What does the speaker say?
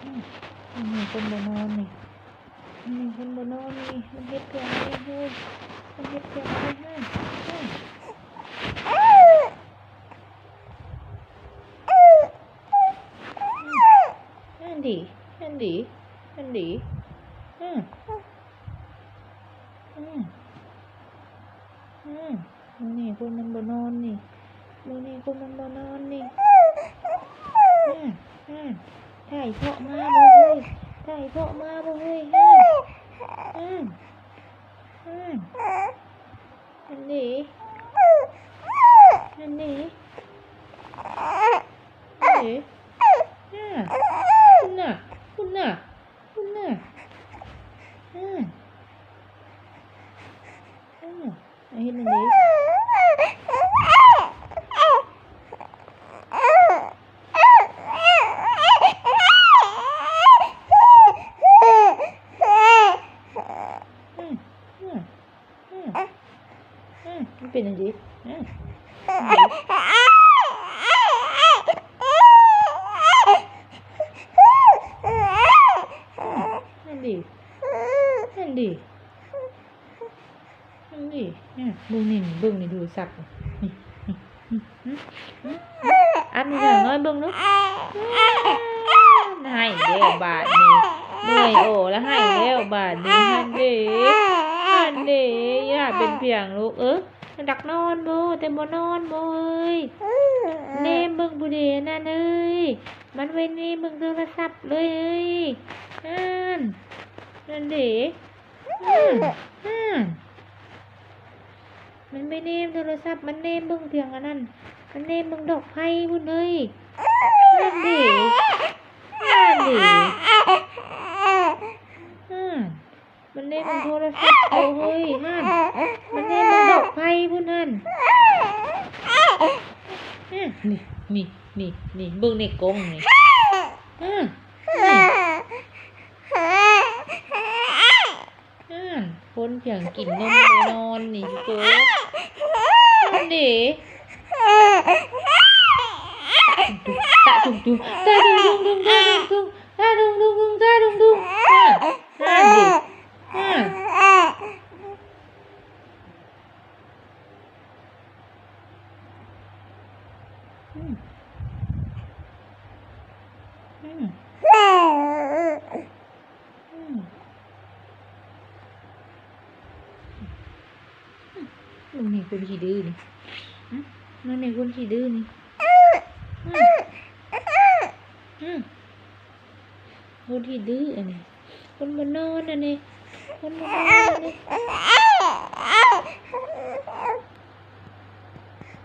มีคนบ่นอนนี่มีคนบ่นอนนี่มันเฮ็ดเพียงอะไรเฮ้ยมันเฮ็ดเพียงอะไรเฮ้ยนั่นดินั่นดินั่นดิอืมอืมอืมนี่คนมันบ่นอนนี่นี่คนมันบ่นอนนี่ถ่ายเพาะมาบ่เฮ้ยถ่ายเพาะมาบ่เฮ้ยอันนี้อันนี้คุณน่ะคุณน่ะคุณน่ะไอ้เห็นอันนี้มันเป็นอะไรนั่นดินั่นดินั่นดิเบิ่งนี่ดูสักนี่อันนี้น้อยเบิ่งเนาะให้เด้อบาทนี่เมื่อยโอ้แล้วให้แล้วบาทนี่ฮันเด้ย่าเป็นเพียงลูกดักนอนบ่แต่บ่นอนบ่เอ้ยเนมเบิ่งผู้เดนั่นเอ้ยมันไว้นี่เบิ่งโทรศัพท์เลยเอ้ยนั่นเด้มันไม่เนมโทรศัพท์มันเนมเบิ่งเพียงอันนั้นมันเนมเบิ่งดอกไผ่พุ่นเอ้ยนั่นเด้มันเนมเบิ่งโทรศัพท์เอ้ยมันเนมเบิ่งดอกไผ่พุ่นนั่นนี่เบิ่งในกรงนี่คนเพียงกินนมไปนอนนี่ตัวนั่นดิตาดุงนั่นดินี่คนขี้ดื้อนี่นี่คนขี้ดื้อนี่คนขี้ดื้ออันนี้คนมานอนอันนี้คนมานอนอันนี้